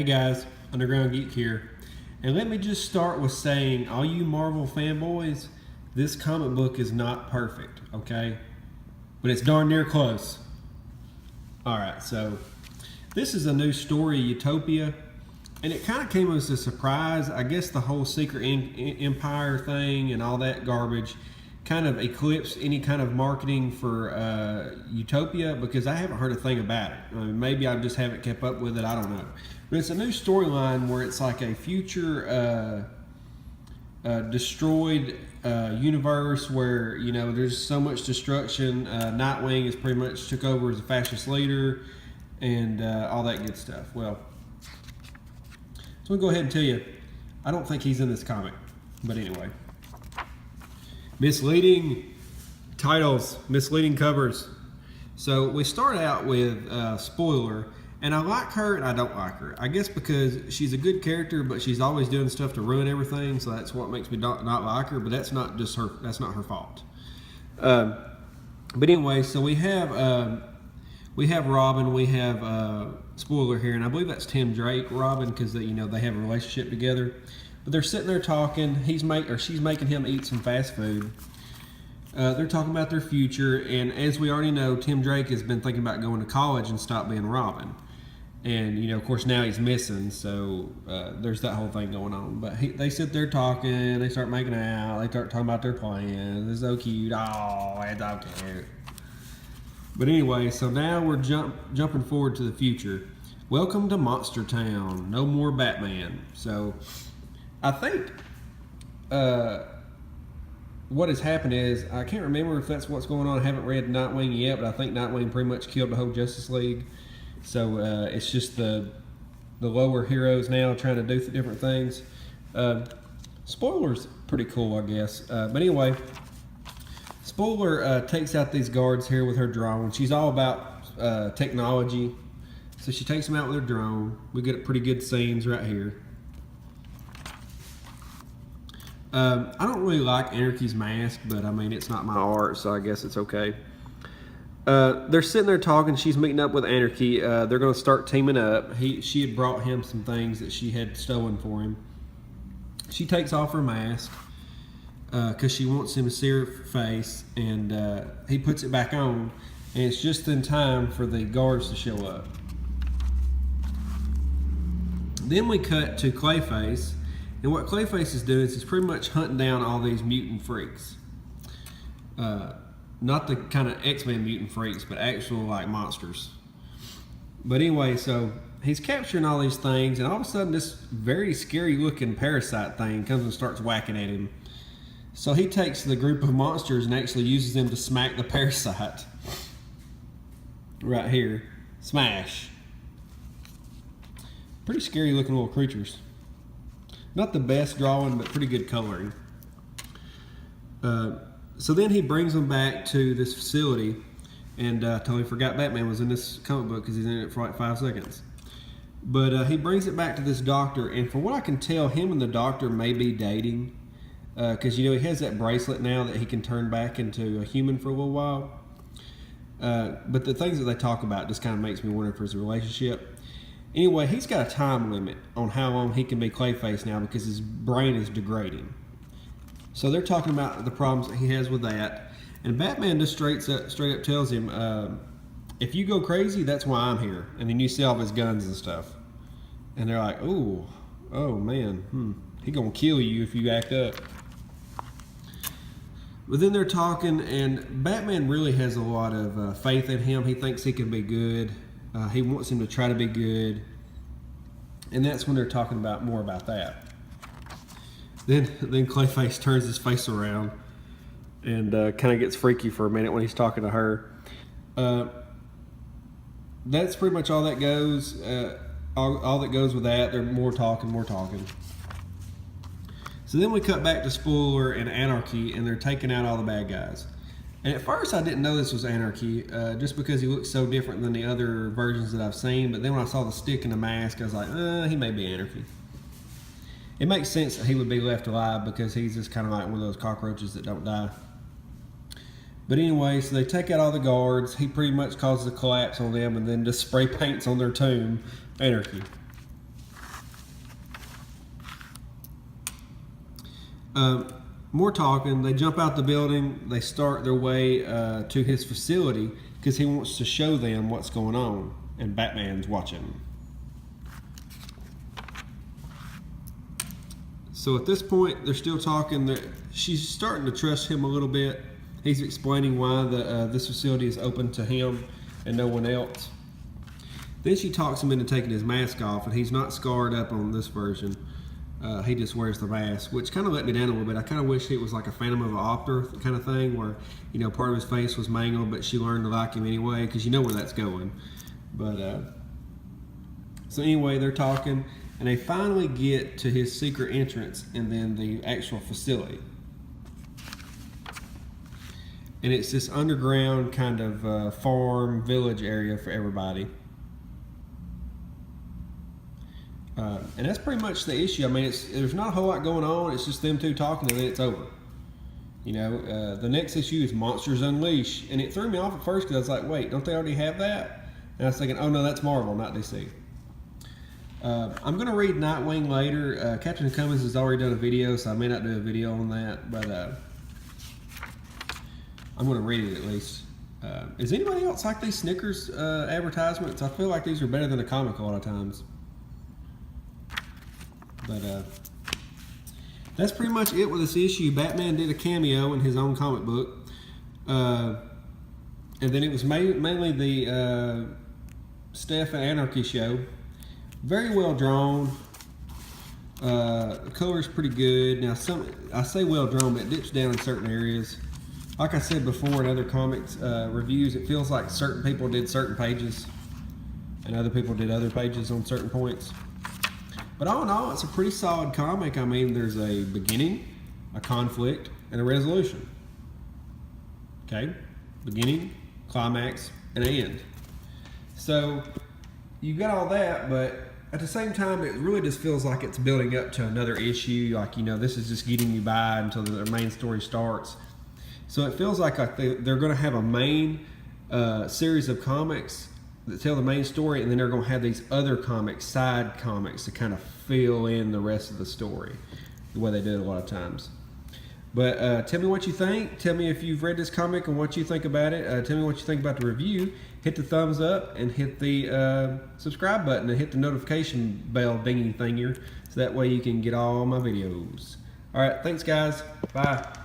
guys, Underground Geek here. And let me just start with saying, all you Marvel fanboys, this comic book is not perfect, okay? But it's darn near close. Alright, so this is a new story, Utopia. And it kind of came as a surprise. I guess the whole Secret Empire thing and all that garbage kind of eclipsed any kind of marketing for Utopia, because I haven't heard a thing about it. I mean, maybe I just haven't kept up with it, I don't know. But it's a new storyline where it's like a future destroyed universe where, you know, there's so much destruction. Nightwing has pretty much took over as a fascist leader and all that good stuff. Well, so I'm going to go ahead and tell you, I don't think he's in this comic. But anyway. Misleading titles, misleading covers. So we start out with Spoiler, and I like her and I don't like her. I guess because she's a good character, but she's always doing stuff to ruin everything, so that's what makes me not like her, but that's not just her, that's not her fault. But anyway, so we have Robin, we have Spoiler here, and I believe that's Tim Drake, Robin, because you know they have a relationship together. But they're sitting there talking. She's making him eat some fast food. They're talking about their future, and as we already know, Tim Drake has been thinking about going to college and stop being Robin. And you know, of course, now he's missing, so there's that whole thing going on. But they sit there talking. They start making out. They start talking about their plans. It's so cute. Oh, it's so cute. But anyway, so now we're jumping forward to the future. Welcome to Monster Town. No more Batman. So I think what has happened is, I can't remember if that's what's going on. I haven't read Nightwing yet, but I think Nightwing pretty much killed the whole Justice League. So it's just the lower heroes now trying to do different things. Spoiler's pretty cool, I guess. But anyway, Spoiler takes out these guards here with her drone. She's all about technology. So she takes them out with her drone. We get pretty good scenes right here. I don't really like Anarchy's mask, but I mean, it's not my art, so I guess it's okay. They're sitting there talking. She's meeting up with Anarchy. They're going to start teaming up. She had brought him some things that she had stolen for him. She takes off her mask because she wants him to see her face, and he puts it back on, and it's just in time for the guards to show up. Then we cut to Clayface. And what Clayface is doing is he's pretty much hunting down all these mutant freaks. Not the kind of X-Men mutant freaks, but actual like monsters. But anyway, so he's capturing all these things, and all of a sudden this very scary looking parasite thing comes and starts whacking at him. So he takes the group of monsters and actually uses them to smack the parasite. Right here. Smash. Pretty scary looking little creatures. Not the best drawing, but pretty good coloring. So then he brings them back to this facility, and totally forgot Batman was in this comic book because he's in it for like 5 seconds. But he brings it back to this doctor, and from what I can tell, him and the doctor may be dating, because you know he has that bracelet now that he can turn back into a human for a little while. But the things that they talk about just kind of makes me wonder for his relationship. Anyway, he's got a time limit on how long he can be Clayface now because his brain is degrading. So they're talking about the problems that he has with that. And Batman just straight up tells him, if you go crazy, that's why I'm here. And then you see all his guns and stuff. And they're like, oh man, he gonna kill you if you act up. But then they're talking, and Batman really has a lot of faith in him. He thinks he can be good. He wants him to try to be good, and that's when they're talking about more about that. Then Clayface turns his face around and kind of gets freaky for a minute when he's talking to her. That's pretty much all that goes. All that goes with that. They're more talking. So then we cut back to Spoiler and Anarchy, and they're taking out all the bad guys. And at first I didn't know this was Anarchy, just because he looks so different than the other versions that I've seen. But then when I saw the stick and the mask, I was like, he may be Anarchy. It makes sense that he would be left alive because he's just kind of like one of those cockroaches that don't die. But anyway, so they take out all the guards. He pretty much causes a collapse on them and then just spray paints on their tomb, Anarchy. More talking. They jump out the building. They start their way to his facility because he wants to show them what's going on, and Batman's watching. So at this point, they're still talking. She's starting to trust him a little bit. He's explaining why this facility is open to him and no one else. Then she talks him into taking his mask off, and he's not scarred up on this version. He just wears the mask, which kind of let me down a little bit. I kind of wish it was like a Phantom of the Opera kind of thing, where part of his face was mangled, but she learned to like him anyway, because you know where that's going. But so anyway, they're talking, and they finally get to his secret entrance and then the actual facility. And it's this underground kind of farm village area for everybody. And that's pretty much the issue. I mean, there's not a whole lot going on. It's just them two talking, and then it's over. The next issue is Monsters Unleashed, and it threw me off at first because I was like, wait, don't they already have that? And I was thinking, oh no, that's Marvel, not DC. I'm going to read Nightwing later. Captain Cummins has already done a video, so I may not do a video on that, but I'm going to read it at least. Is anybody else like these Snickers advertisements? I feel like these are better than a comic a lot of times. But that's pretty much it with this issue. Batman did a cameo in his own comic book. And then it was mainly the Steph and Anarchy show. Very well drawn. The color's pretty good. Now, I say well drawn, but it dips down in certain areas. Like I said before in other comics reviews, it feels like certain people did certain pages and other people did other pages on certain points. But all in all, it's a pretty solid comic. I mean, there's a beginning, a conflict, and a resolution. Okay? Beginning, climax, and an end. So, you got all that, but at the same time, it really just feels like it's building up to another issue. Like, this is just getting you by until the main story starts. So it feels like they're going to have a main series of comics that tell the main story, and then they're going to have these other comics, side comics, to kind of fill in the rest of the story, the way they do it a lot of times. But tell me what you think. Tell me if you've read this comic and what you think about it. Tell me what you think about the review. Hit the thumbs up and hit the subscribe button and hit the notification bell dingy thingy, so that way you can get all my videos. All right, thanks guys. Bye.